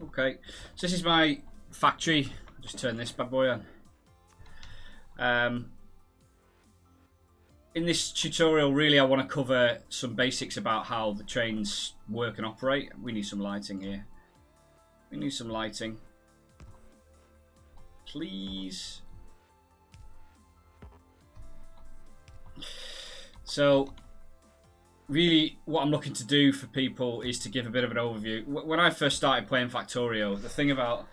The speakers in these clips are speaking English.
Okay, so this is my factory. I'll just turn this bad boy on. In this tutorial, really, I want to cover some basics about how the trains work and operate. We need some lighting here. We need some lighting. Please. So, really, what I'm looking to do for people is to give a bit of an overview. When I first started playing Factorio, the thing about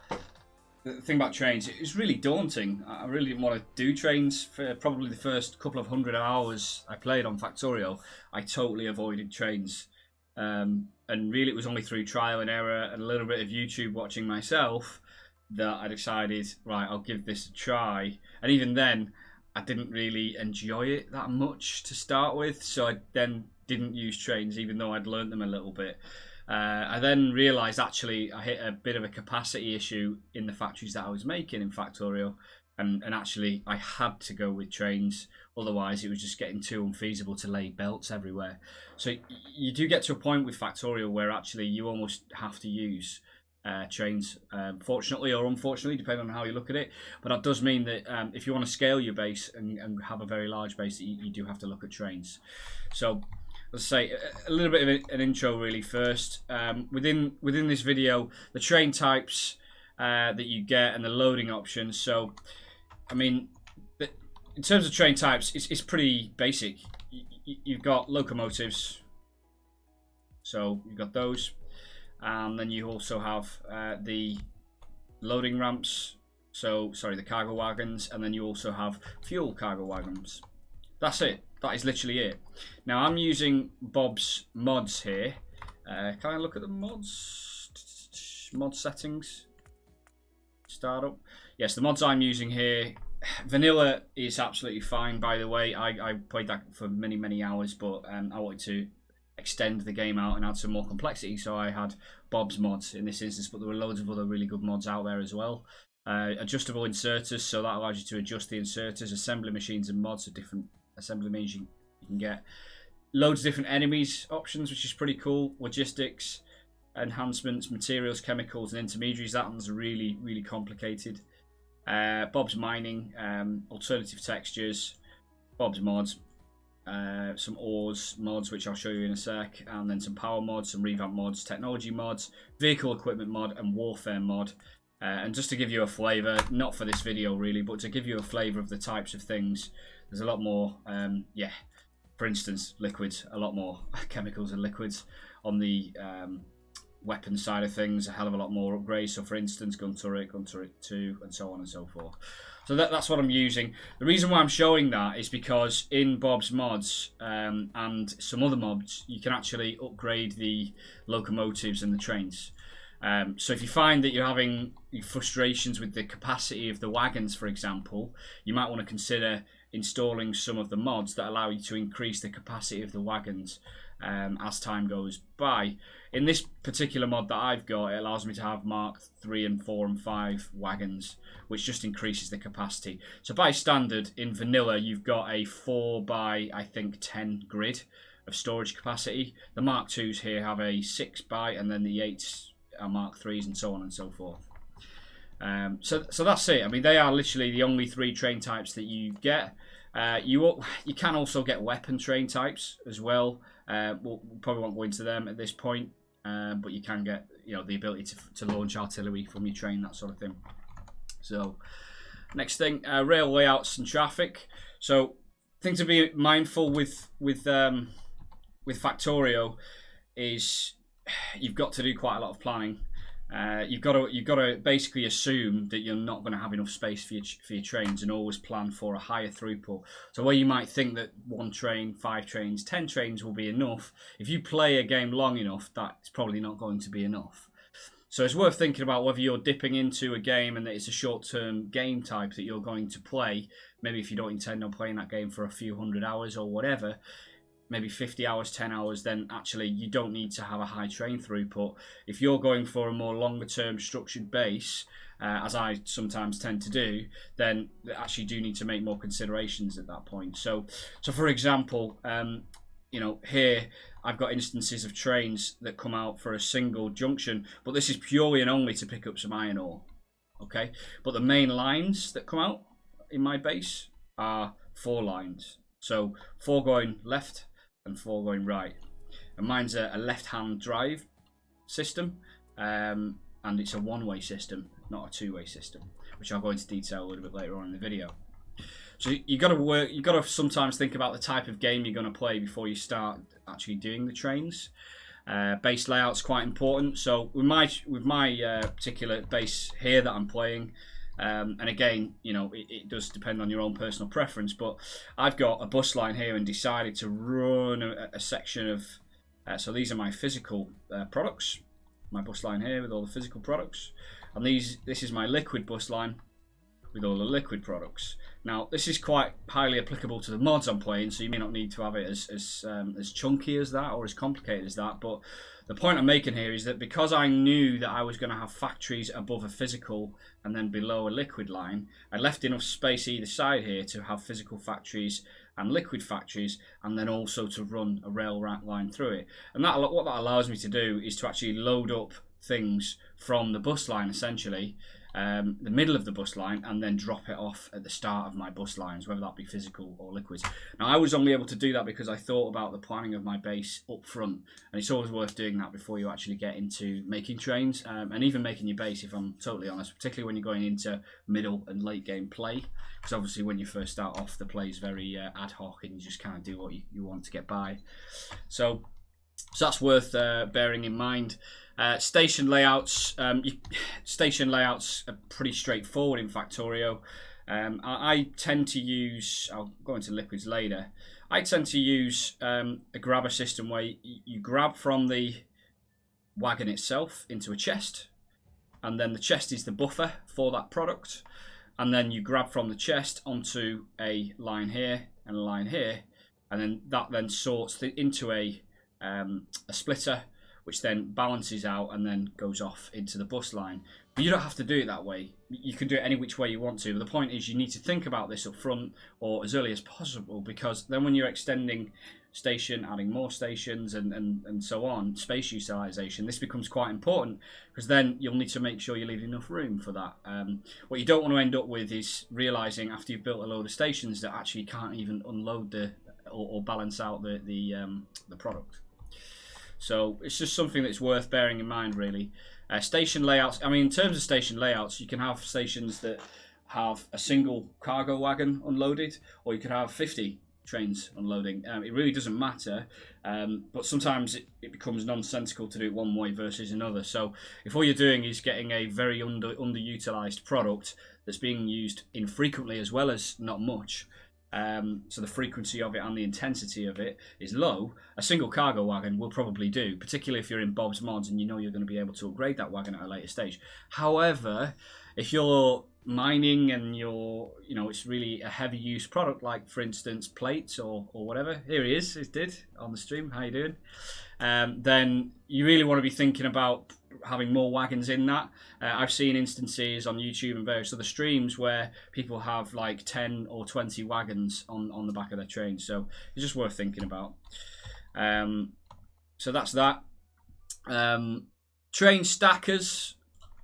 trains, it was really daunting. I really didn't want to do trains for probably the first couple of 100 hours I played on Factorio. I totally avoided trains. And really, it was only through trial and error and a little bit of YouTube watching myself that I decided, right, I'll give this a try. And even then, I didn't really enjoy it that much to start with, so I then didn't use trains, even though I'd learnt them a little bit. I then realised actually I hit a bit of a capacity issue in the factories that I was making in Factorio, and actually I had to go with trains, otherwise it was just getting too unfeasible to lay belts everywhere. So you do get to a point with Factorio where actually you almost have to use trains, fortunately or unfortunately, depending on how you look at it. But that does mean that if you want to scale your base and have a very large base, you do have to look at trains. So let's say a little bit of an intro really first. Within this video, the train types that you get and the loading options. So, I mean, in terms of train types, it's pretty basic. You've got locomotives, so you've got those. And then you also have the loading ramps, the cargo wagons, and then you also have fuel cargo wagons. That's it. That is literally it. Now I'm using Bob's mods here. Can I look at the mods? Mod settings. Startup. Yes, the mods I'm using here. Vanilla is absolutely fine, by the way. I played that for many hours, but I wanted to extend the game out and add some more complexity, so I had Bob's mods in this instance, but there were loads of other really good mods out there as well. Adjustable inserters, so that allows you to adjust the inserters. Assembly machines and mods are different assembly machines you can get. Loads of different enemies options, which is pretty cool. Logistics, enhancements, materials, chemicals, and intermediaries. That one's really complicated. Bob's mining, alternative textures, Bob's mods. Some ores mods, which I'll show you in a sec, and then some power mods, some revamp mods, technology mods, vehicle equipment mod, and warfare mod. And just to give you a flavour, not for this video really, but to give you a flavour of the types of things, there's a lot more, for instance, liquids, a lot more chemicals and liquids. On the weapon side of things, a hell of a lot more upgrades. So for instance, gun turret 2, and so on and so forth. So that's what I'm using. The reason why I'm showing that is because in Bob's mods and some other mods, you can actually upgrade the locomotives and the trains. So if you find that you're having frustrations with the capacity of the wagons, for example, you might want to consider installing some of the mods that allow you to increase the capacity of the wagons as time goes by. In this particular mod that I've got, it allows me to have Mark 3 and 4 and 5 wagons, which just increases the capacity. So by standard, in vanilla, you've got a 4 by, I think, 10 grid of storage capacity. The Mark 2s here have a 6 by, and then the 8s are Mark 3s, and so on and so forth. So that's it. I mean, they are literally the only 3 train types that you get. You can also get weapon train types as well. We'll probably won't go into them at this point, but you can get the ability to launch artillery from your train, that sort of thing. So next thing, rail layouts and traffic. So thing to be mindful with Factorio is you've got to do quite a lot of planning. You've got to basically assume that you're not going to have enough space for your trains, and always plan for a higher throughput. So where you might think that 1 train, 5 trains, 10 trains will be enough, if you play a game long enough, that's probably not going to be enough. So it's worth thinking about whether you're dipping into a game and that it's a short-term game type that you're going to play. Maybe if you don't intend on playing that game for a few 100 hours or whatever, maybe 50 hours, 10 hours, then actually you don't need to have a high train throughput. If you're going for a more longer-term structured base, as I sometimes tend to do, then actually do need to make more considerations at that point. So for example, here I've got instances of trains that come out for a single junction, but this is purely and only to pick up some iron ore. Okay, but the main lines that come out in my base are 4 lines. So 4 going left and 4 going right. And mine's a left-hand drive system, and it's a one-way system, not a two-way system, which I'll go into detail a little bit later on in the video. So you got to sometimes think about the type of game you're going to play before you start actually doing the trains. Base layout's quite important. So with my particular base here that I'm playing, and again, you know, it does depend on your own personal preference, but I've got a bus line here and decided to run a section of. So these are my physical products. My bus line here with all the physical products, and this is my liquid bus line with all the liquid products. Now this is quite highly applicable to the mods I'm playing, so you may not need to have it as chunky as that or as complicated as that, but the point I'm making here is that because I knew that I was going to have factories above a physical and then below a liquid line, I left enough space either side here to have physical factories and liquid factories, and then also to run a rail line through it. And what that allows me to do is to actually load up things from the bus line, essentially, the middle of the bus line, and then drop it off at the start of my bus lines, whether that be physical or liquids. Now, I was only able to do that because I thought about the planning of my base up front, and it's always worth doing that before you actually get into making trains, and even making your base, if I'm totally honest, particularly when you're going into middle and late game play, because obviously when you first start off, the play is very ad hoc, and you just kind of do what you want to get by. So that's worth bearing in mind. Station layouts. Station layouts are pretty straightforward in Factorio. I tend to use, I'll go into liquids later, I tend to use a grabber system where you grab from the wagon itself into a chest, and then the chest is the buffer for that product, and then you grab from the chest onto a line here and a line here, and then that then sorts into a splitter, which then balances out and then goes off into the bus line. But you don't have to do it that way. You can do it any which way you want to. But the point is you need to think about this up front or as early as possible, because then when you're extending station, adding more stations and so on, space utilization, this becomes quite important, because then you'll need to make sure you leave enough room for that. What you don't want to end up with is realising after you've built a load of stations that actually you can't even unload or balance out the product. So it's just something that's worth bearing in mind, really. Station layouts, I mean, in terms of station layouts, you can have stations that have a single cargo wagon unloaded, or you could have 50 trains unloading. It really doesn't matter, but sometimes it becomes nonsensical to do it one way versus another. So if all you're doing is getting a very underutilized product that's being used infrequently as well as not much, so the frequency of it and the intensity of it is low, a single cargo wagon will probably do, particularly if you're in Bob's Mods and you know you're going to be able to upgrade that wagon at a later stage. However, if you're mining and it's really a heavy use product, like for instance plates or whatever, here he is, it did on the stream, how you doing? Then you really want to be thinking about having more wagons in that. I've seen instances on YouTube and various other streams where people have like 10 or 20 wagons on the back of their train, so it's just worth thinking about. So that's that. Train stackers.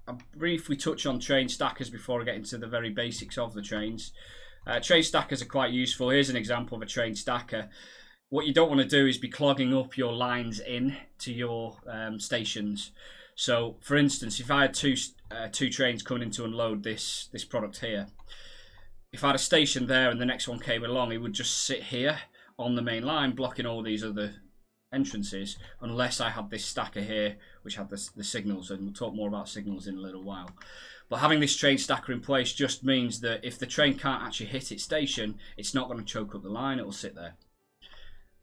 I'll briefly touch on train stackers before I get into the very basics of the trains. Train stackers are quite useful. Here's an example of a train stacker. What you don't want to do is be clogging up your lines in to your stations. So, for instance, if I had two trains coming in to unload this product here, if I had a station there and the next one came along, it would just sit here on the main line, blocking all these other entrances, unless I had this stacker here, which had the signals, and we'll talk more about signals in a little while. But having this train stacker in place just means that if the train can't actually hit its station, it's not going to choke up the line, it will sit there.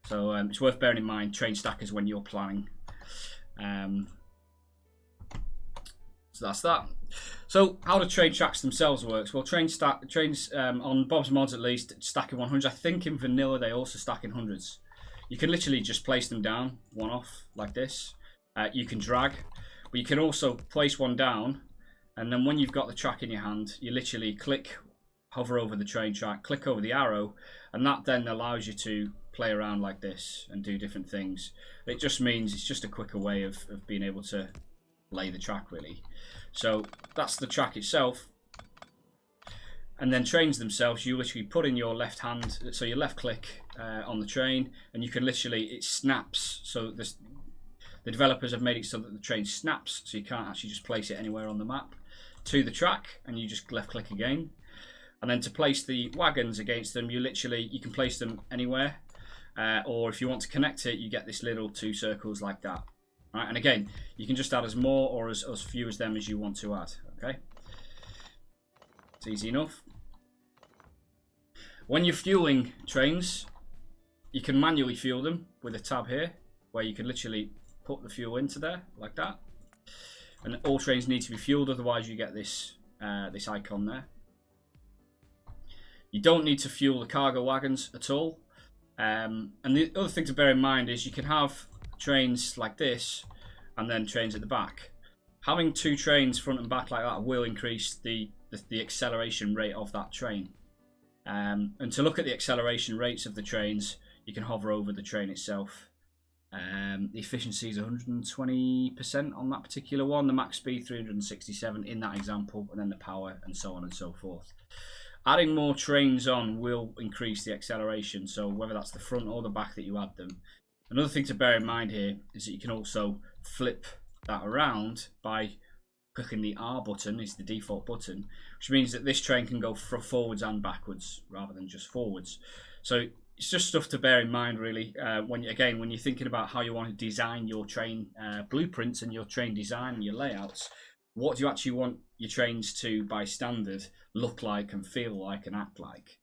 So it's worth bearing in mind train stackers when you're planning. So that's that. So how do train tracks themselves works? Well, trains on Bob's Mods at least stack in 100s. I think in vanilla they also stack in hundreds. You can literally just place them down one off like this. You can drag, but you can also place one down, and then when you've got the track in your hand, you literally hover over the train track, click over the arrow, and that then allows you to play around like this and do different things. It just means it's just a quicker way of being able to lay the track, really. So that's the track itself. And then trains themselves, you literally put in your left hand, so your left click on the train, and you can literally, it snaps. So the developers have made it so that the train snaps, so you can't actually just place it anywhere on the map, to the track, and you just left click again. And then to place the wagons against them, you can place them anywhere. Or if you want to connect it, you get this little 2 circles like that. Right? And again, you can just add as more or as few as them as you want to add. Okay, it's easy enough. When you're fueling trains, you can manually fuel them with a tab here, where you can literally put the fuel into there like that. And all trains need to be fueled, otherwise you get this this icon there. You don't need to fuel the cargo wagons at all. And the other thing to bear in mind is you can have trains like this and then trains at the back. Having 2 trains front and back like that will increase the acceleration rate of that train. And to look at the acceleration rates of the trains, you can hover over the train itself. The efficiency is 120% on that particular one, the max speed 367 in that example, and then the power and so on and so forth. Adding more trains on will increase the acceleration, so whether that's the front or the back that you add them. Another thing to bear in mind here is that you can also flip that around by clicking the R button, is the default button, which means that this train can go forwards and backwards rather than just forwards. So it's just stuff to bear in mind, really, when you're thinking about how you want to design your train blueprints and your train design and your layouts. What do you actually want your trains to, by standard, look like and feel like and act like?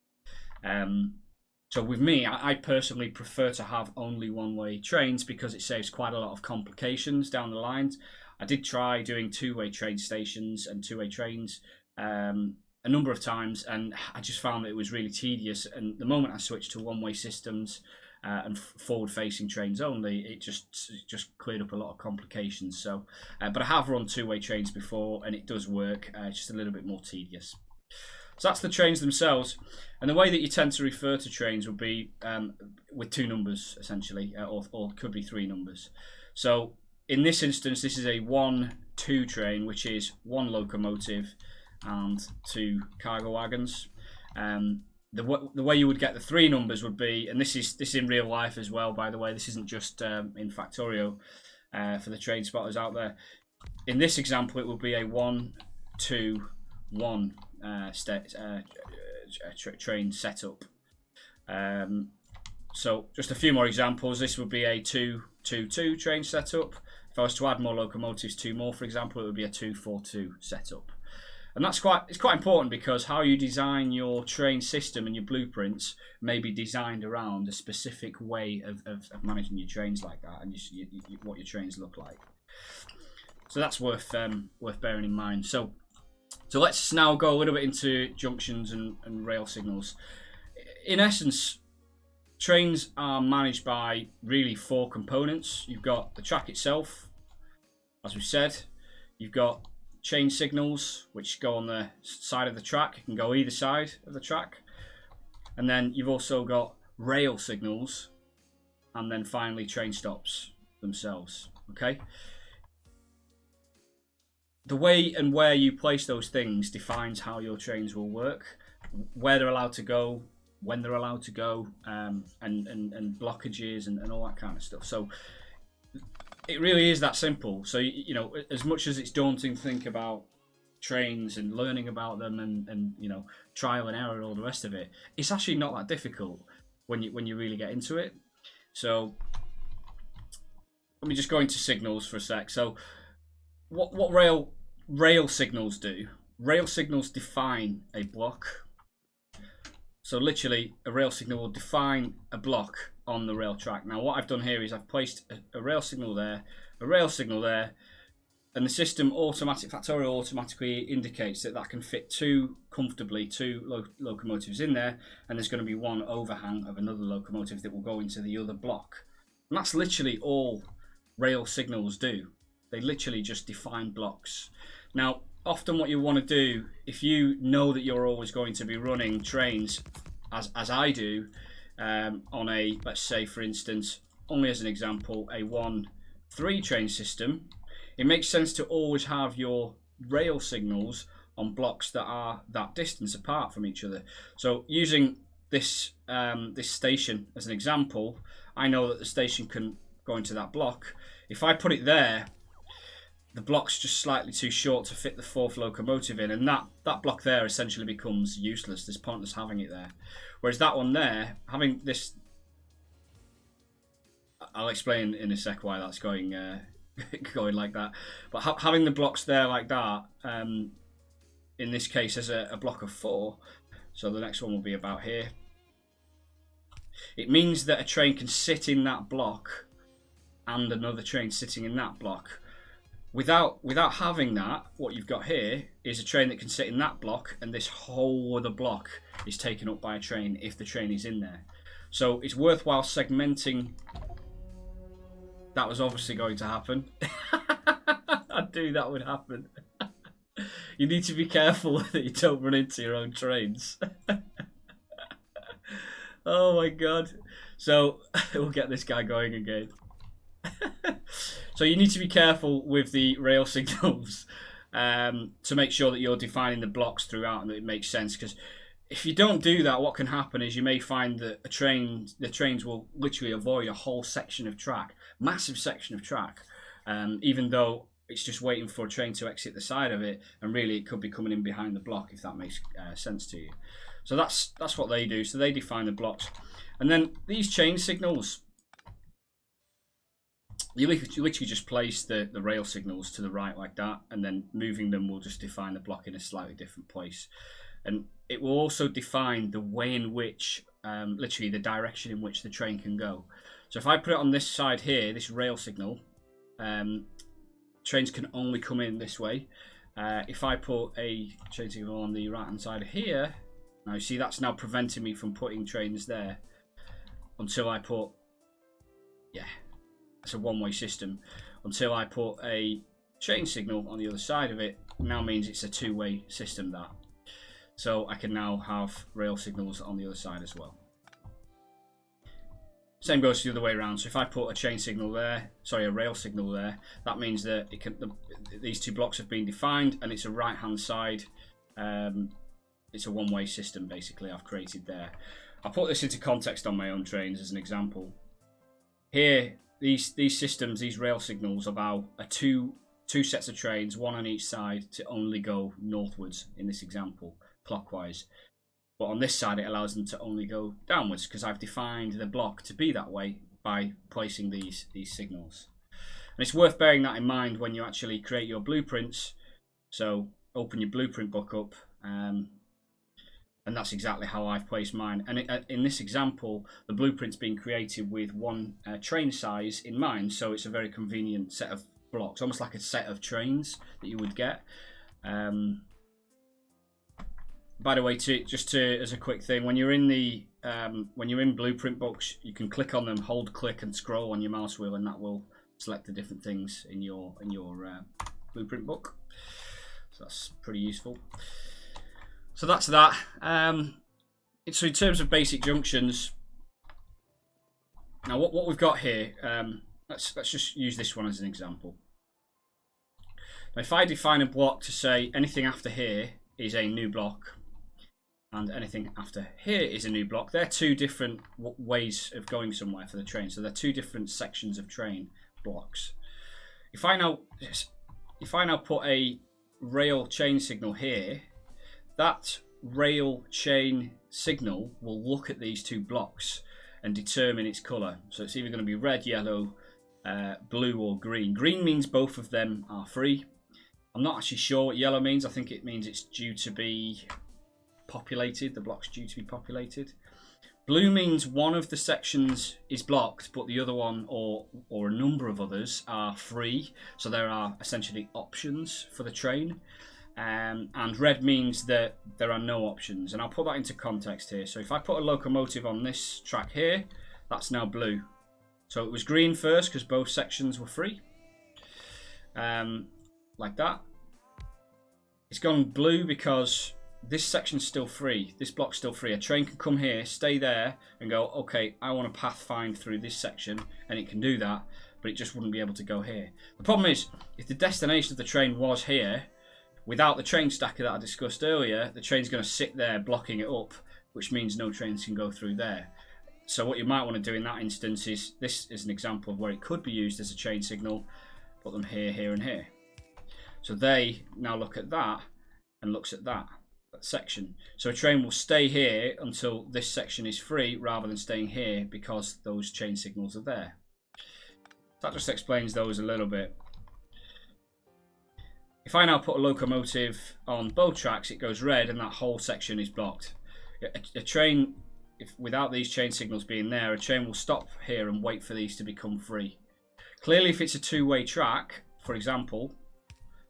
So with me, I personally prefer to have only one-way trains because it saves quite a lot of complications down the line. I did try doing 2-way train stations and 2-way trains a number of times, and I just found that it was really tedious. And the moment I switched to one-way systems and forward-facing trains only, it just cleared up a lot of complications. So, but I have run 2-way trains before, and it does work. It's just a little bit more tedious. So that's the trains themselves, and the way that you tend to refer to trains would be with 2 numbers essentially, or could be 3 numbers. So in this instance, this is a 1-2 train, which is 1 locomotive and 2 cargo wagons. The way you would get the 3 numbers would be, and this is in real life as well, by the way. This isn't just in Factorio for the train spotters out there. In this example, it would be a 1-2-1 train setup. So just a few more examples. This would be a 2-2-2 train setup. If I was to add more locomotives, 2 more, for example, it would be a 2-4-2 setup. And it's quite important, because how you design your train system and your blueprints may be designed around a specific way of managing your trains like that, and what your trains look like. So that's worth bearing in mind. So let's now go a little bit into junctions and rail signals. In essence, trains are managed by really 4 components. You've got the track itself, as we said. You've got chain signals, which go on the side of the track. It can go either side of the track. And then you've also got rail signals, and then finally train stops themselves. Okay. The way and where you place those things defines how your trains will work, where they're allowed to go, when they're allowed to go, and blockages and all that kind of stuff. So it really is that simple. So, you know, as much as it's daunting to think about trains and learning about them and you know, trial and error and all the rest of it, it's actually not that difficult when you really get into it. So let me just go into signals for a sec. So what rail signals do? Rail signals define a block. So literally, a rail signal will define a block on the rail track. Now, what I've done here is I've placed a rail signal there, a rail signal there, and the system Factorio automatically indicates that can fit comfortably two locomotives in there, and there's going to be one overhang of another locomotive that will go into the other block. And that's literally all rail signals do. They literally just define blocks. Now, often what you want to do, if you know that you're always going to be running trains, as I do, on a, let's say for instance, only as an example, a 1-3 train system, it makes sense to always have your rail signals on blocks that are that distance apart from each other. So using this this station as an example, I know that the station can go into that block. If I put it there, the block's just slightly too short to fit the 4th locomotive in, and that block there essentially becomes useless. There's pointless having it there. Whereas that one there, having this, I'll explain in a sec why that's going going like that. But having the blocks there like that, in this case as a block of 4, so the next one will be about here. It means that a train can sit in that block and another train sitting in that block. Without having that, what you've got here is a train that can sit in that block, and this whole other block is taken up by a train if the train is in there. So it's worthwhile segmenting. That was obviously going to happen. I knew that would happen. You need to be careful that you don't run into your own trains. Oh my god. So we'll get this guy going again. So you need to be careful with the rail signals to make sure that you're defining the blocks throughout and that it makes sense, because if you don't do that, what can happen is you may find that the trains will literally avoid a whole section of track, massive section of track, even though it's just waiting for a train to exit the side of it, and really it could be coming in behind the block, if that makes sense to you. So that's what they do. So they define the blocks, and then these chain signals, you literally just place the rail signals to the right like that, and then moving them will just define the block in a slightly different place. And it will also define the way in which, literally the direction in which the train can go. So if I put it on this side here, this rail signal, trains can only come in this way. If I put a train signal on the right hand side here, now you see that's now preventing me from putting trains there until I put, yeah, it's a one-way system. Until I put a chain signal on the other side of it, now means it's a two-way system that. So I can now have rail signals on the other side as well. Same goes the other way around. So if I put a chain signal there, sorry, a rail signal there, that means that it can, these two blocks have been defined, and it's a right-hand side. It's a one-way system basically I've created there. I'll put this into context on my own trains as an example. Here, these systems, these rail signals, allow two sets of trains, one on each side, to only go northwards in this example, clockwise. But on this side, it allows them to only go downwards because I've defined the block to be that way by placing these signals. And it's worth bearing that in mind when you actually create your blueprints. So open your blueprint book up, and that's exactly how I've placed mine. And in this example, the blueprint's been created with one train size in mind, so it's a very convenient set of blocks, almost like a set of trains that you would get. By the way, as a quick thing, when you're in blueprint books, you can click on them, hold click, and scroll on your mouse wheel, and that will select the different things in your blueprint book. So that's pretty useful. So that's that. So in terms of basic junctions, now what we've got here, let's just use this one as an example. Now if I define a block to say anything after here is a new block, and anything after here is a new block, they're two different ways of going somewhere for the train. So they're two different sections of train blocks. If I now put a rail chain signal here, that rail chain signal will look at these two blocks and determine its colour. So it's either going to be red, yellow, blue, or green. Green means both of them are free. I'm not actually sure what yellow means. I think it means it's due to be populated. The block's due to be populated. Blue means one of the sections is blocked, but the other one, or a number of others, are free. So there are essentially options for the train. And red means that there are no options. And I'll put that into context here. So if I put a locomotive on this track here, that's now blue. So it was green first because both sections were free. Like that. It's gone blue because this section's still free. This block's still free. A train can come here, stay there, and go, okay, I want to path find through this section, and it can do that, but it just wouldn't be able to go here. The problem is, if the destination of the train was here, without the train stacker that I discussed earlier, the train's going to sit there blocking it up, which means no trains can go through there. So what you might want to do in that instance is, this is an example of where it could be used as a train signal, put them here, here, and here. So they now look at that, and looks at that section. So a train will stay here until this section is free, rather than staying here because those chain signals are there. That just explains those a little bit. If I now put a locomotive on both tracks, it goes red and that whole section is blocked. A train, without these chain signals being there, a train will stop here and wait for these to become free. Clearly, if it's a two-way track, for example,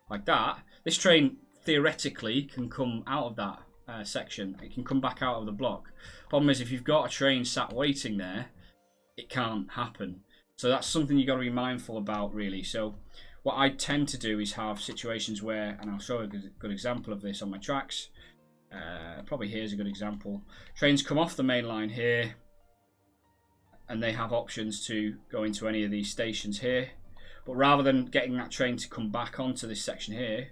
like that, this train theoretically can come out of that section. It can come back out of the block. Problem is, if you've got a train sat waiting there, it can't happen. So that's something you've got to be mindful about, really. So what I tend to do is have situations where, and I'll show a good example of this on my tracks. Probably here's a good example. Trains come off the main line here, and they have options to go into any of these stations here. But rather than getting that train to come back onto this section here,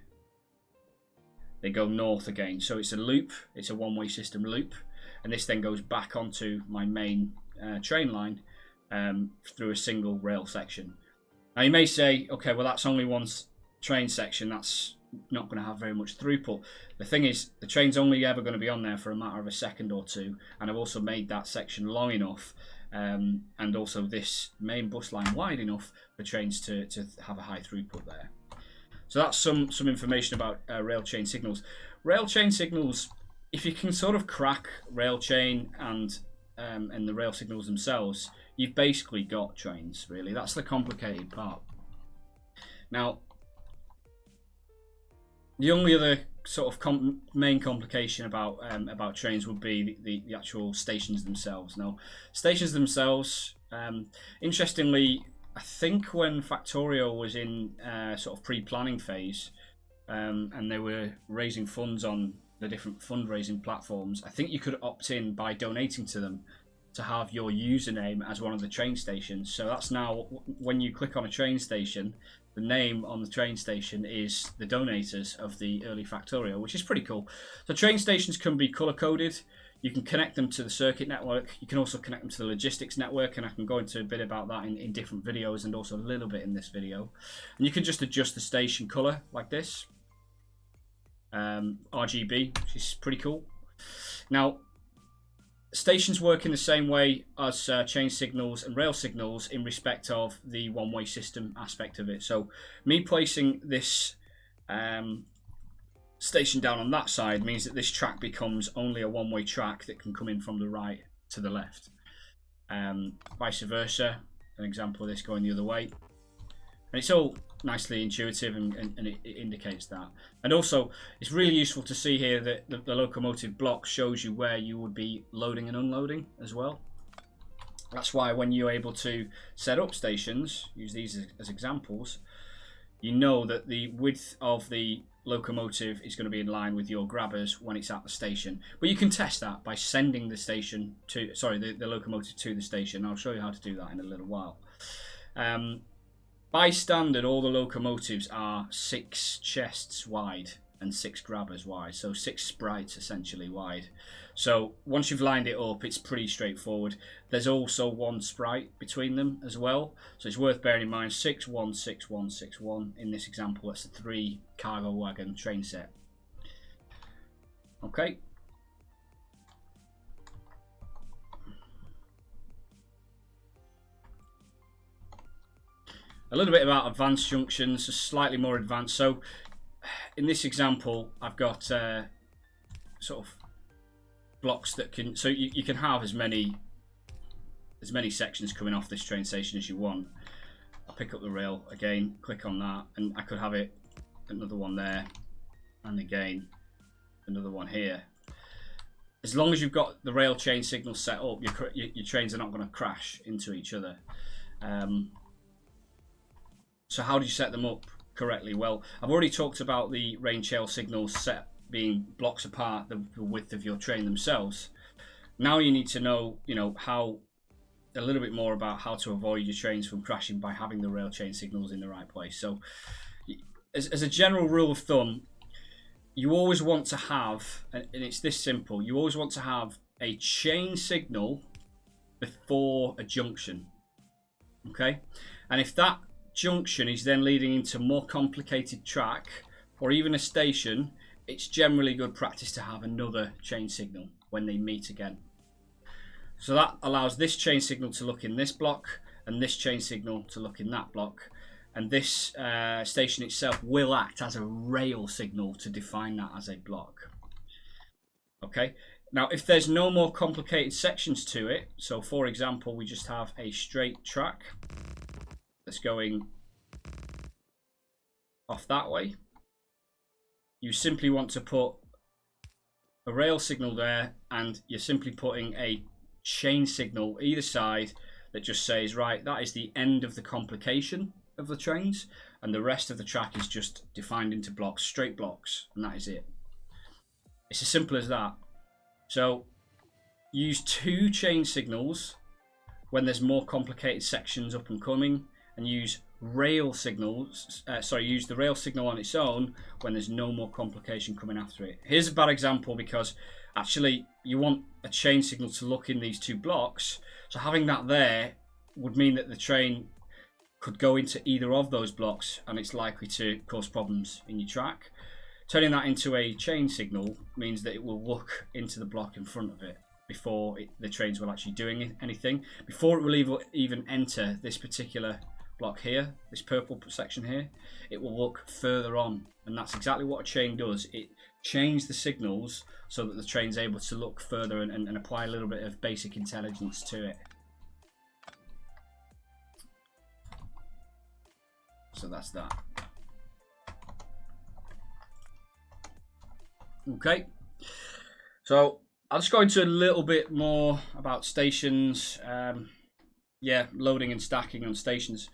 they go north again. So it's a loop, it's a one-way system loop, and this then goes back onto my main train line through a single rail section. Now you may say, okay, well that's only one train section, that's not going to have very much throughput. The thing is, the train's only ever going to be on there for a matter of a second or two, and I've also made that section long enough, and also this main bus line wide enough for trains to have a high throughput there. So that's some information about rail chain signals. Rail chain signals, if you can sort of crack rail chain and the rail signals themselves, you've basically got trains, really. That's the complicated part. Now, the only other sort of main complication about trains would be the actual stations themselves. Now, stations themselves, interestingly, I think when Factorio was in sort of pre-planning phase, and they were raising funds on the different fundraising platforms, I think you could opt in by donating to them to have your username as one of the train stations. So that's now, when you click on a train station, the name on the train station is the donators of the early Factorio, which is pretty cool. So train stations can be color coded. You can connect them to the circuit network. You can also connect them to the logistics network, and I can go into a bit about that in different videos, and also a little bit in this video. And you can just adjust the station color like this, RGB, which is pretty cool. Now, stations work in the same way as chain signals and rail signals in respect of the one-way system aspect of it. So me placing this station down on that side means that this track becomes only a one-way track that can come in from the right to the left. Vice versa, an example of this going the other way. And it's all nicely intuitive, and it indicates that. And also, it's really useful to see here that the locomotive block shows you where you would be loading and unloading as well. That's why when you're able to set up stations, use these as examples, you know that the width of the locomotive is going to be in line with your grabbers when it's at the station. But you can test that by sending the station to, the locomotive to the station. I'll show you how to do that in a little while. By standard, all the locomotives are 6 chests wide and 6 grabbers wide, so 6 sprites essentially wide. So once you've lined it up, it's pretty straightforward. There's also 1 sprite between them as well, so it's worth bearing in mind. 6 1 6 1 6 1 in this example. That's a 3 cargo wagon train set. Okay. A little bit about advanced junctions, slightly more advanced. So in this example, I've got sort of blocks that can, so you can have as many sections coming off this train station as you want. I'll pick up the rail again, click on that, and I could have it, another one there, and again another one here. As long as you've got the rail chain signal set up, your trains are not going to crash into each other. So how do you set them up correctly? Well, I've already talked about the rain chain signals being blocks apart the width of your train themselves. Now you need to know, how a little bit more about how to avoid your trains from crashing by having the rail chain signals in the right place. So, as a general rule of thumb, you always want to have, and it's this simple, you always want to have a chain signal before a junction. Okay? And if that junction is then leading into more complicated track or even a station, it's generally good practice to have another chain signal when they meet again. So that allows this chain signal to look in this block and this chain signal to look in that block. And this station itself will act as a rail signal to define that as a block. Okay, now if there's no more complicated sections to it, so for example, we just have a straight track that's going off that way, you simply want to put a rail signal there, and you're simply putting a chain signal either side that just says, right, that is the end of the complication of the trains, and the rest of the track is just defined into blocks, straight blocks, and that is it. It's as simple as that. So use 2 chain signals when there's more complicated sections up and coming, and use rail signals, use the rail signal on its own when there's no more complication coming after it. Here's a bad example, because actually you want a chain signal to look in these 2 blocks, so having that there would mean that the train could go into either of those blocks, and it's likely to cause problems in your track. Turning that into a chain signal means that it will look into the block in front of it before the trains will actually do anything. Before it will even enter this particular block here, this purple section here, it will look further on, and that's exactly what a chain does. It chains the signals so that the train's able to look further and apply a little bit of basic intelligence to it. So that's that. Okay, so I'll just go into a little bit more about stations, loading and stacking on stations,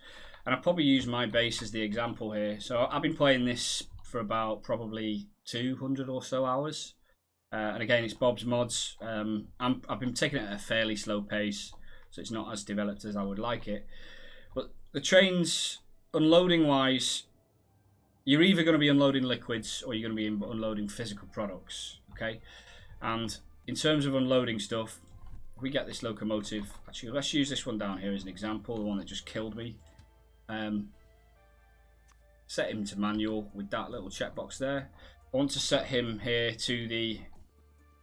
and I'll probably use my base as the example here. So I've been playing this for about probably 200 or so hours, and again, it's Bob's Mods. I've been taking it at a fairly slow pace, so it's not as developed as I would like it, but the trains, unloading wise, you're either going to be unloading liquids or you're going to be unloading physical products. Okay, and in terms of unloading stuff, we get this locomotive. Actually, let's use this one down here as an example, the one that just killed me. Set him to manual with that little checkbox there. I want to set him here to the,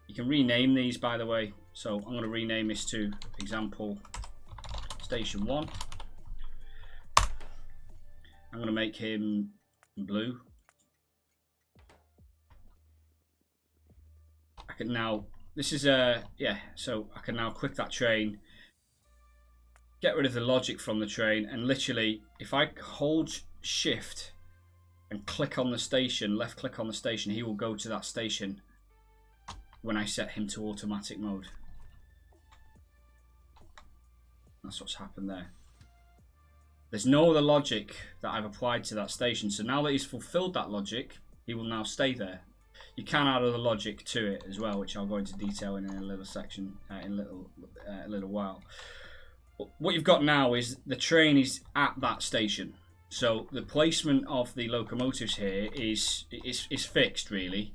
you can rename these, by the way, so I'm going to rename this to example station 1. I'm going to make him blue. I can now, this is so I can now click that train, get rid of the logic from the train, and literally if I hold shift and click on the station, left click on the station, he will go to that station when I set him to automatic mode. That's what's happened there. There's no other logic that I've applied to that station, so now that he's fulfilled that logic, he will now stay there. You can add other logic to it as well, which I'll go into detail in a little section in a little while. What you've got now is the train is at that station, so the placement of the locomotives here is fixed really.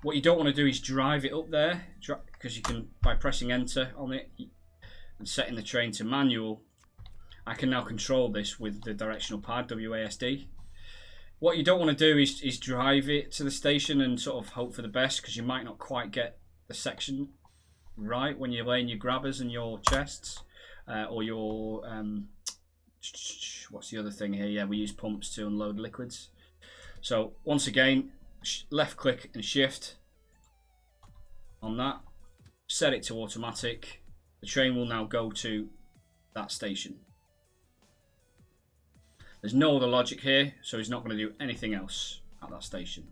What you don't want to do is drive it up there, because you can, by pressing enter on it and setting the train to manual, I can now control this with the directional pad, WASD. What you don't want to do is drive it to the station and sort of hope for the best, because you might not quite get the section right when you're laying your grabbers and your chests, or your, what's the other thing here? Yeah, we use pumps to unload liquids. So once again, left click and shift on that, set it to automatic. The train will now go to that station. There's no other logic here, so he's not going to do anything else at that station.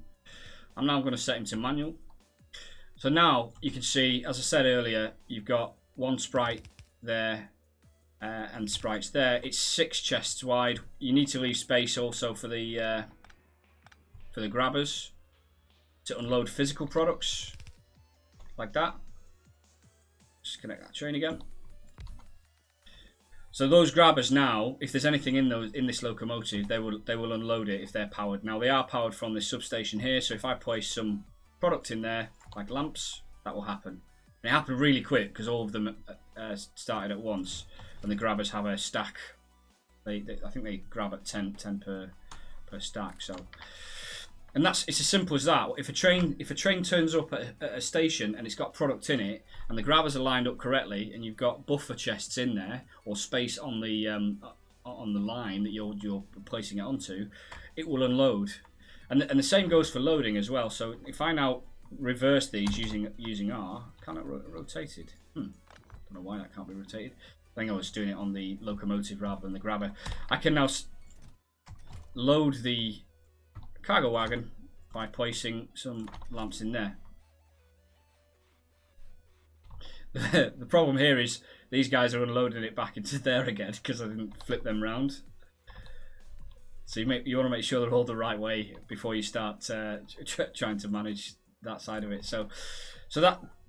I'm now going to set him to manual. So now you can see, as I said earlier, you've got one sprite there and sprites there. It's 6 chests wide. You need to leave space also for the grabbers. to unload physical products, like that. Just connect that train again. So those grabbers now, if there's anything in this locomotive, they will unload it if they're powered. Now they are powered from this substation here, so if I place some product in there, like lamps, that will happen. And it happened really quick because all of them started at once, and the grabbers have a stack. I think they grab at 10 per stack. So, and it's as simple as that. If a train turns up at a station and it's got product in it, and the grabbers are lined up correctly, and you've got buffer chests in there or space on the line that you're placing it onto, it will unload. And the same goes for loading as well. So if I now reverse these using R, can it rotate it? Don't know why that can't be rotated. I think I was doing it on the locomotive rather than the grabber. I can now load the cargo wagon by placing some lamps in there. The problem here is these guys are unloading it back into there again because I didn't flip them round. So you want to make sure they're all the right way before you start trying to manage that side of it. So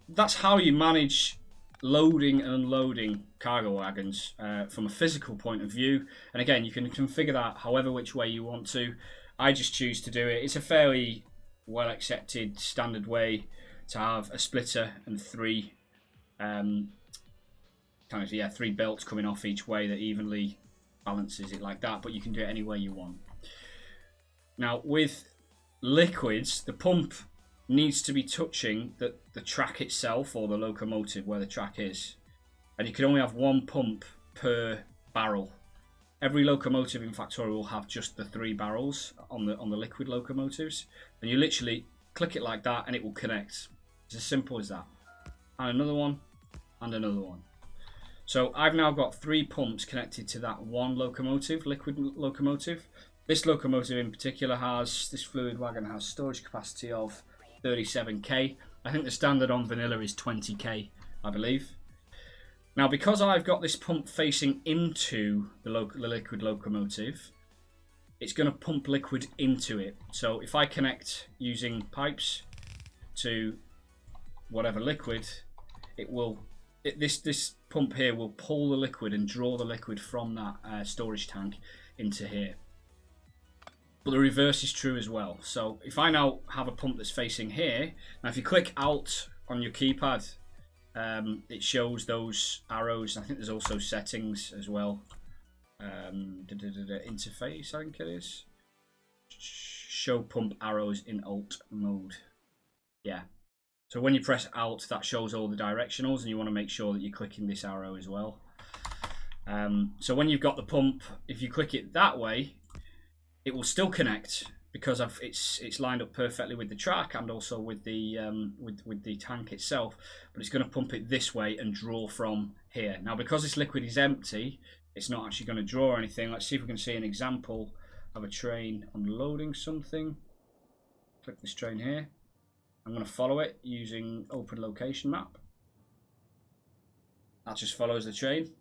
that's how you manage loading and unloading cargo wagons from a physical point of view. And again, you can configure that however which way you want to. I just choose to do it. It's a fairly well accepted standard way to have a splitter and three three belts coming off each way that evenly balances it like that, but you can do it any way you want. Now with liquids, the pump needs to be touching the track itself or the locomotive where the track is, and you can only have one pump per barrel. Every locomotive in Factorio will have just the 3 barrels on the liquid locomotives, and you literally click it like that and it will connect. It's as simple as that. And another one, and another one. So I've now got 3 pumps connected to that one locomotive, liquid locomotive. This locomotive in particular this fluid wagon has storage capacity of 37k. I think the standard on vanilla is 20k, I believe. Now because I've got this pump facing into the liquid locomotive, it's going to pump liquid into it. So if I connect using pipes to whatever liquid, this pump here will pull the liquid and draw the liquid from that storage tank into here. But the reverse is true as well. So if I now have a pump that's facing here, now if you click Alt on your keypad, it shows those arrows. I think there's also settings as well. Interface, I think it is. Show pump arrows in Alt mode. Yeah. So when you press Alt, that shows all the directionals, and you want to make sure that you're clicking this arrow as well. So when you've got the pump, if you click it that way, it will still connect because it's lined up perfectly with the track and also with the tank itself. But it's going to pump it this way and draw from here. Now because this liquid is empty, it's not actually going to draw anything. Let's see if we can see an example of a train unloading something. Click this train here. I'm going to follow it using open location map. That just follows the train.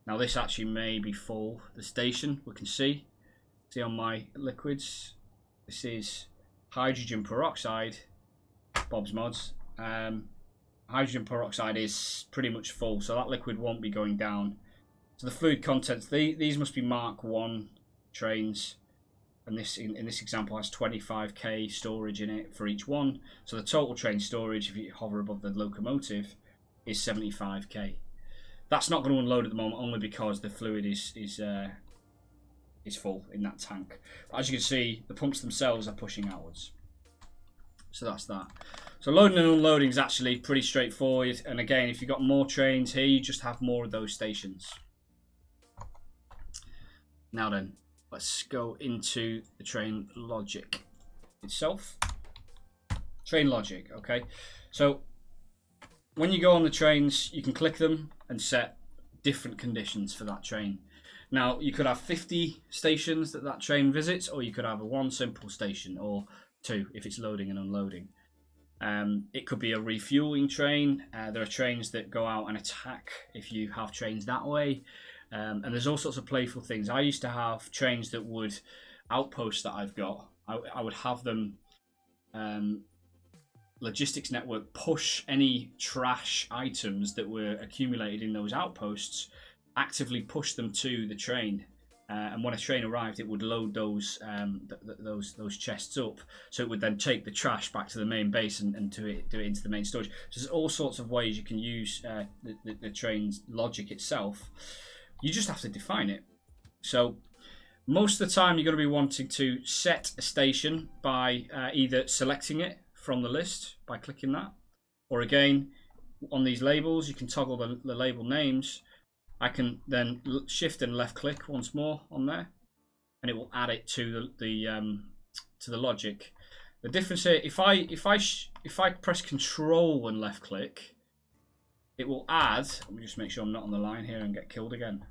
Now this actually may be full. The station, we can see on my liquids, this is hydrogen peroxide, Bob's Mods. Hydrogen peroxide is pretty much full, so that liquid won't be going down. So the fluid contents, these must be Mark 1 trains. And this in this example has 25k storage in it for each one. So the total train storage, if you hover above the locomotive, is 75k. That's not going to unload at the moment, only because the fluid is full in that tank. But as you can see, the pumps themselves are pushing outwards. So that's that. So loading and unloading is actually pretty straightforward. And again, if you've got more trains here, you just have more of those stations. Now then, let's go into the train logic itself. Train logic, okay. So when you go on the trains, you can click them and set different conditions for that train. Now, you could have 50 stations that train visits, or you could have one simple station, or 2 if it's loading and unloading. It could be a refueling train. There are trains that go out and attack if you have trains that way. And there's all sorts of playful things. I used to have trains that would outposts that I've got I would have them logistics network push any trash items that were accumulated in those outposts, actively push them to the train. And when a train arrived, it would load those chests up, so it would then take the trash back to the main base and do it into the main storage. So there's all sorts of ways you can use the train's logic itself. You just have to define it. So most of the time, you're going to be wanting to set a station by either selecting it from the list by clicking that, or again on these labels, you can toggle the label names. I can then shift and left click once more on there, and it will add it to the logic. The difference here, if I press Control and left click, it will add. Let me just make sure I'm not on the line here and get killed again.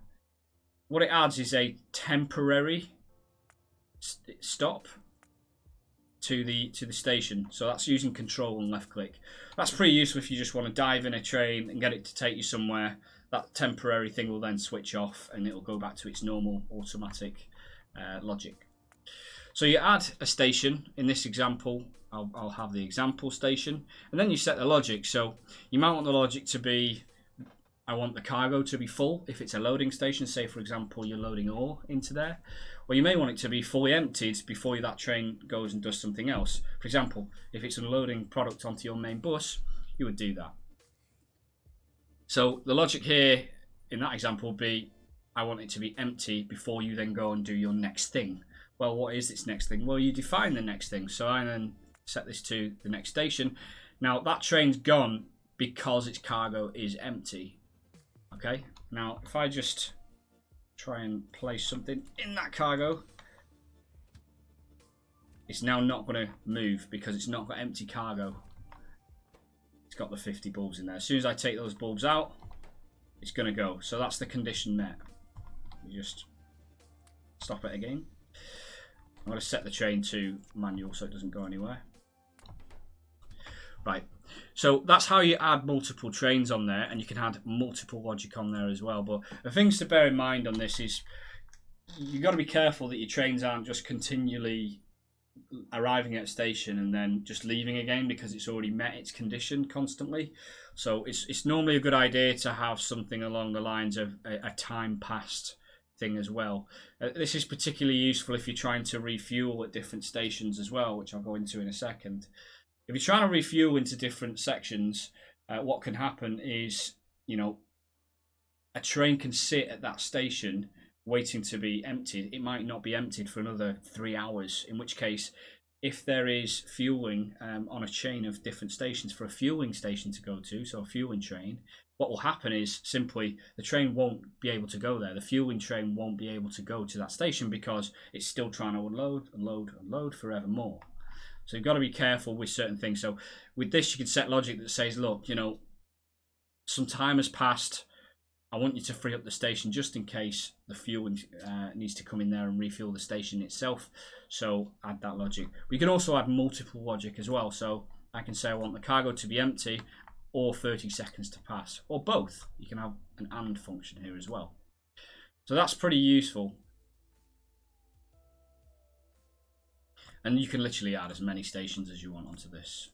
What it adds is a temporary stop to the station. So that's using Control and left click. That's pretty useful if you just want to dive in a train and get it to take you somewhere. That temporary thing will then switch off and it will go back to its normal automatic logic. So you add a station. In this example, I'll have the example station, and then you set the logic. So you might want the logic to be, I want the cargo to be full if it's a loading station. Say, for example, you're loading ore into there. Or you may want it to be fully emptied before that train goes and does something else. For example, if it's unloading product onto your main bus, you would do that. So the logic here in that example would be, I want it to be empty before you then go and do your next thing. Well, what is its next thing? Well, you define the next thing. So I then set this to the next station. Now that train's gone because its cargo is empty. Okay, now if I just try and place something in that cargo, it's now not going to move because it's not got empty cargo. It's got the 50 bulbs in there. As soon as I take those bulbs out, it's going to go. So that's the condition met. You just stop it again. I'm going to set the train to manual so it doesn't go anywhere. Right, so that's how you add multiple trains on there, and you can add multiple logic on there as well. But the things to bear in mind on this is you've got to be careful that your trains aren't just continually arriving at a station and then just leaving again because it's already met its condition constantly. So it's normally a good idea to have something along the lines of a time passed thing as well. This is particularly useful if you're trying to refuel at different stations as well, which I'll go into in a second. If you're trying to refuel into different sections, what can happen is, you know, a train can sit at that station waiting to be emptied. It might not be emptied for another 3 hours, in which case, if there is fueling on a chain of different stations for a fueling station to go to, so a fueling train, what will happen is simply the train won't be able to go there. The fueling train won't be able to go to that station because it's still trying to unload forevermore. So you've got to be careful with certain things. So with this, you can set logic that says, look, you know, some time has passed. I want you to free up the station just in case the fuel needs to come in there and refuel the station itself. So add that logic. We can also add multiple logic as well. So I can say I want the cargo to be empty or 30 seconds to pass, or both. You can have an AND function here as well. So that's pretty useful. And you can literally add as many stations as you want onto this.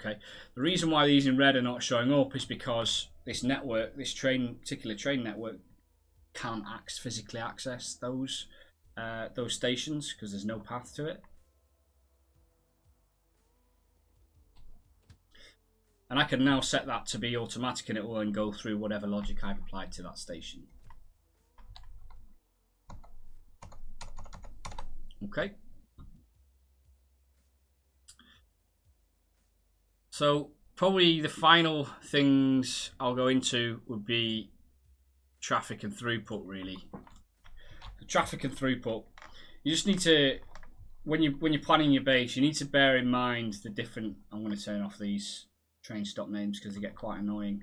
Okay. The reason why these in red are not showing up is because this network, this particular train network, can't physically access those stations because there's no path to it. And I can now set that to be automatic, and it will then go through whatever logic I've applied to that station. Okay. So probably the final things I'll go into would be traffic and throughput, really. The traffic and throughput, you just need to, when you're planning your base, you need to bear in mind the different, I'm going to turn off these train stop names because they get quite annoying.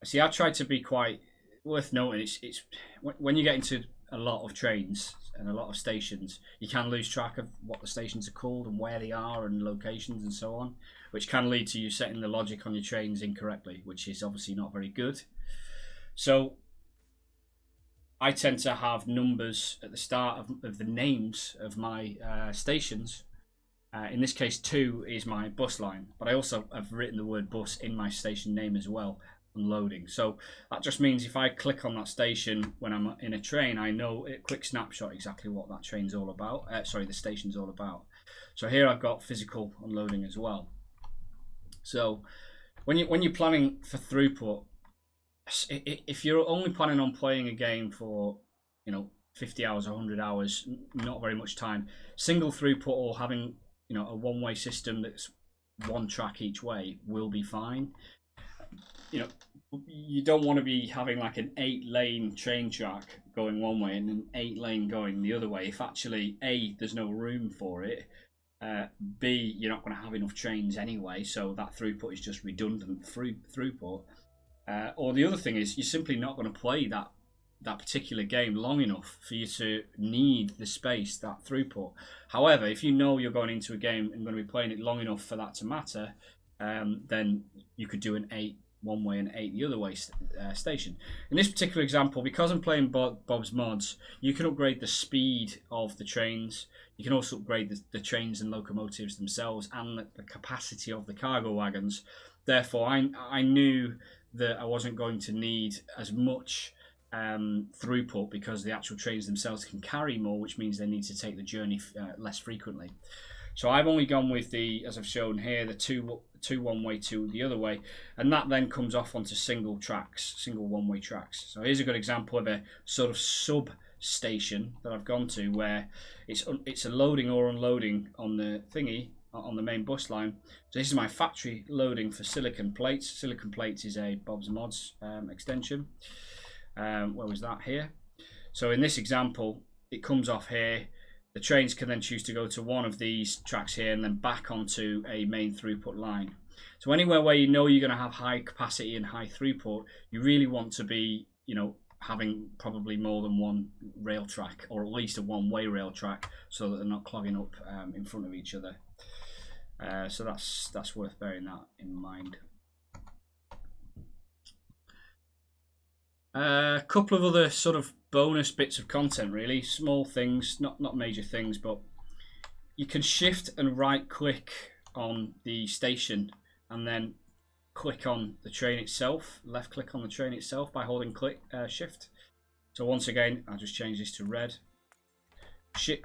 See, I try to be quite, worth noting, it's when you get into a lot of trains and a lot of stations, you can lose track of what the stations are called and where they are and locations and so on, which can lead to you setting the logic on your trains incorrectly, which is obviously not very good. So I tend to have numbers at the start of the names of my stations. In this case, 2 is my bus line, but I also have written the word bus in my station name as well, unloading. So that just means if I click on that station when I'm in a train, I know a quick snapshot exactly what that train's all about. The station's all about. So here I've got physical unloading as well. So when you're planning for throughput, if you're only planning on playing a game for 50 hours or 100 hours, not very much time, single throughput or having a one-way system that's one track each way will be fine. You don't want to be having like an 8-lane train track going one way and an 8-lane going the other way if actually A, there's no room for it, B, you're not going to have enough trains anyway, so that throughput is just redundant throughput. Or the other thing is you're simply not going to play that particular game long enough for you to need the space, that throughput. However, if you know you're going into a game and going to be playing it long enough for that to matter, then you could do an 8 one way and 8 the other way station. In this particular example, because I'm playing Bob's Mods, you can upgrade the speed of the trains. You can also upgrade the trains and locomotives themselves and the capacity of the cargo wagons. Therefore, I knew that I wasn't going to need as much throughput because the actual trains themselves can carry more, which means they need to take the journey less frequently. So I've only gone with as I've shown here, the two one way, 2 the other way, and that then comes off onto single one-way tracks. So here's a good example of a sort of sub-station that I've gone to where it's a loading or unloading on the thingy, on the main bus line. So this is my factory loading for silicon plates. Silicon plates is a Bob's Mods extension. Where was that? Here. So in this example, it comes off here. The trains can then choose to go to one of these tracks here and then back onto a main throughput line. So anywhere where you know you're going to have high capacity and high throughput, you really want to be, having probably more than one rail track, or at least a one-way rail track, so that they're not clogging up in front of each other. So that's worth bearing that in mind. A couple of other sort of bonus bits of content, really small things, not major things, but you can shift and right click on the station and then click on the train itself, left click on the train itself by holding shift. So once again, I'll just change this to red.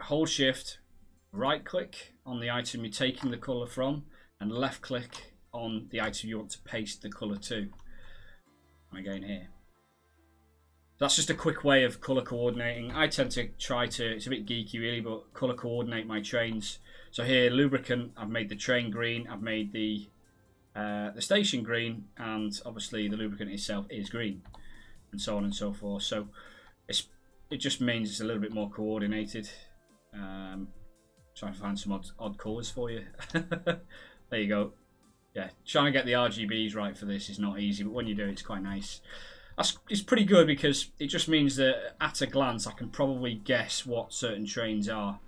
Hold shift, right click on the item you're taking the colour from, and left click on the item you want to paste the colour to. And again here. That's just a quick way of colour coordinating. I tend to it's a bit geeky really, but colour coordinate my trains. So here, lubricant, I've made the train green, I've made the station green, and obviously the lubricant itself is green, and so on and so forth. So it just means it's a little bit more coordinated. Trying to find some odd colours for you. There you go. Yeah, trying to get the RGBs right for this is not easy, but when you do, it's quite nice. It's pretty good because it just means that at a glance I can probably guess what certain trains are.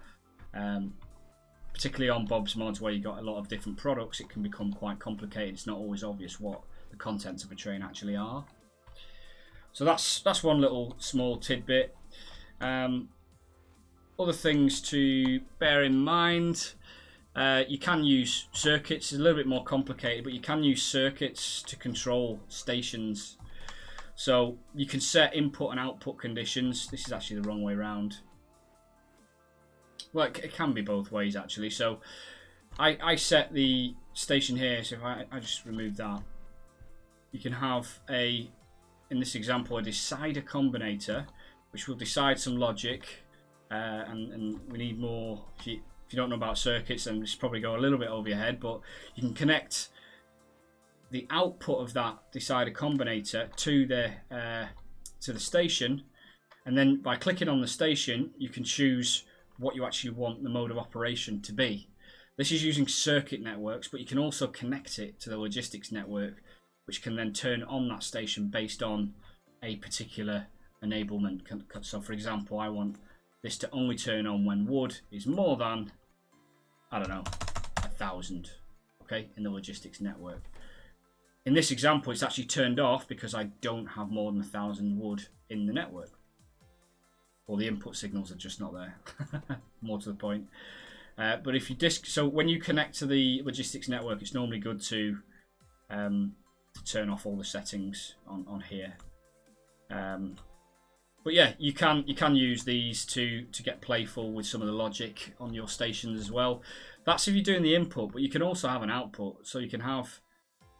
Particularly on Bob's Mods where you've got a lot of different products, it can become quite complicated. It's not always obvious what the contents of a train actually are. So that's one little small tidbit. Other things to bear in mind, you can use circuits. It's a little bit more complicated, but you can use circuits to control stations. So you can set input and output conditions. This is actually the wrong way around. Well, it can be both ways actually. So I set the station here. So if I just remove that, you can have in this example, a decider combinator, which will decide some logic. And we need more. If you don't know about circuits, then this probably go a little bit over your head. But you can connect the output of that decider combinator to the station, and then by clicking on the station you can choose what you actually want the mode of operation to be. This is using circuit networks, but you can also connect it to the logistics network, which can then turn on that station based on a particular enablement. So for example, I want this to only turn on when wood is more than, I don't know, 1,000, okay, in the logistics network. In this example, it's actually turned off because I don't have more than 1,000 wood in the network. or the input signals are just not there. More to the point. But if you so when you connect to the logistics network, it's normally good to turn off all the settings on here. But yeah, you can use these to get playful with some of the logic on your stations as well. That's if you're doing the input, but you can also have an output. So you can have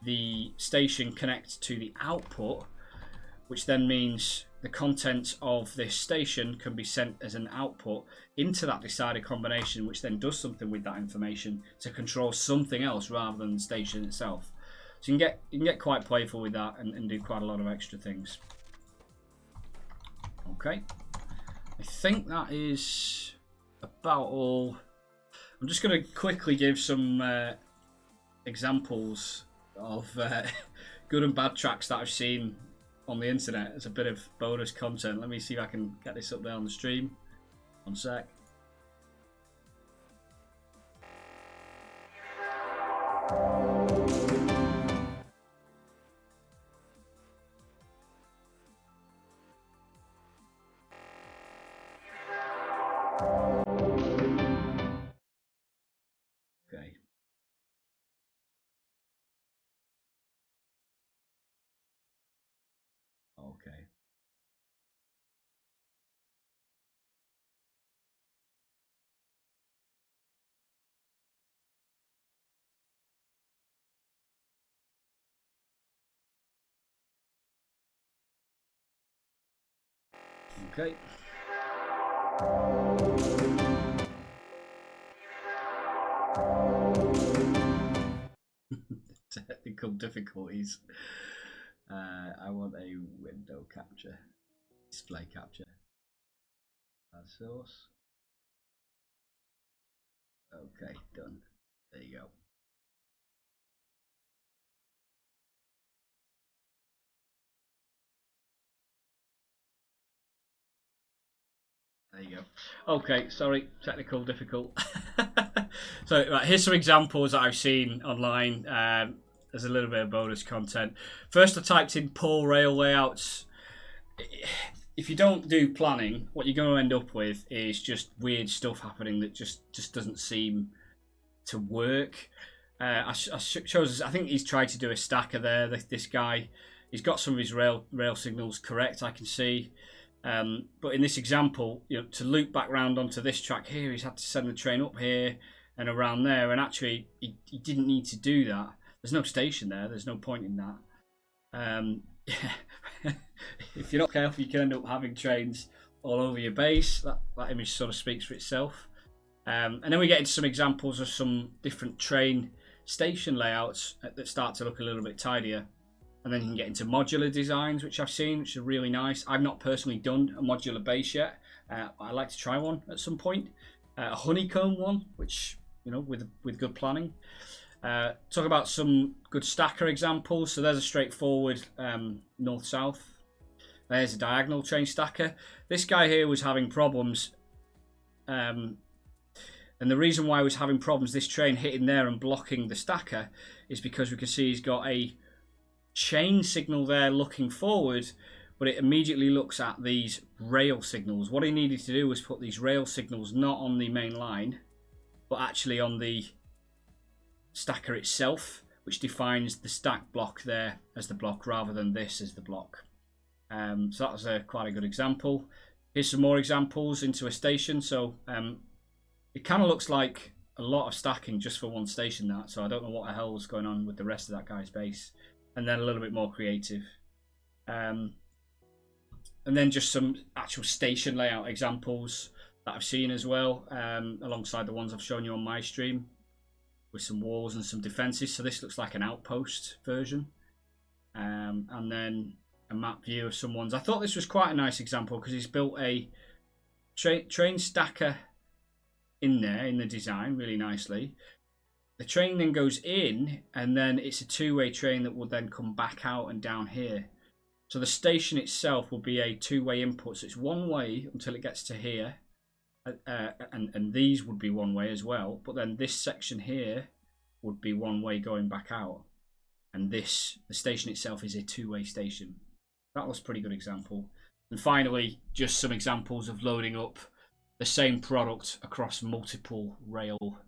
the station connect to the output, which then means the content of this station can be sent as an output into that decided combination, which then does something with that information to control something else rather than the station itself. So you can get quite playful with that and do quite a lot of extra things. Okay, I think that is about all. I'm just going to quickly give some examples of good and bad tracks that I've seen on the internet. It's a bit of bonus content. Let me see if I can get this up there on the stream. One sec. Okay. Okay. Okay. Technical difficulties. I want a window capture, display capture. Add source. Okay, done. There you go. There you go. Okay, sorry, technical difficult. So right, here's some examples that I've seen online. There's a little bit of bonus content. First, I typed in poor rail layouts. If you don't do planning, what you're going to end up with is just weird stuff happening that just doesn't seem to work. I think he's tried to do a stacker there. This guy, he's got some of his rail signals correct, I can see. But in this example, to loop back round onto this track here, he's had to send the train up here and around there, and actually he didn't need to do that. There's no station there. There's no point in that. If you're not careful, you can end up having trains all over your base. That image sort of speaks for itself. And then we get into some examples of some different train station layouts that start to look a little bit tidier. And then you can get into modular designs, which I've seen, which are really nice. I've not personally done a modular base yet. I'd like to try one at some point. A honeycomb one, which, with good planning. Talk about some good stacker examples. So there's a straightforward north-south. There's a diagonal train stacker. This guy here was having problems. And the reason why he was having problems, this train hitting there and blocking the stacker, is because we can see he's got a chain signal there looking forward, but it immediately looks at these rail signals. What he needed to do was put these rail signals not on the main line, but actually on the stacker itself, which defines the stack block there as the block rather than this as the block. So that was quite a good example. Here's some more examples into a station. So it kind of looks like a lot of stacking just for one station, that. So I don't know what the hell was going on with the rest of that guy's base. And then a little bit more creative. And then just some actual station layout examples that I've seen as well, alongside the ones I've shown you on my stream, with some walls and some defences. So this looks like an outpost version. And then a map view of some ones. I thought this was quite a nice example because he's built a train stacker in there in the design really nicely. The train then goes in, and then it's a two-way train that will then come back out and down here. So the station itself will be a two-way input. So it's one way until it gets to here, and these would be one way as well. But then this section here would be one way going back out, and the station itself is a two-way station. That was a pretty good example. And finally, just some examples of loading up the same product across multiple rail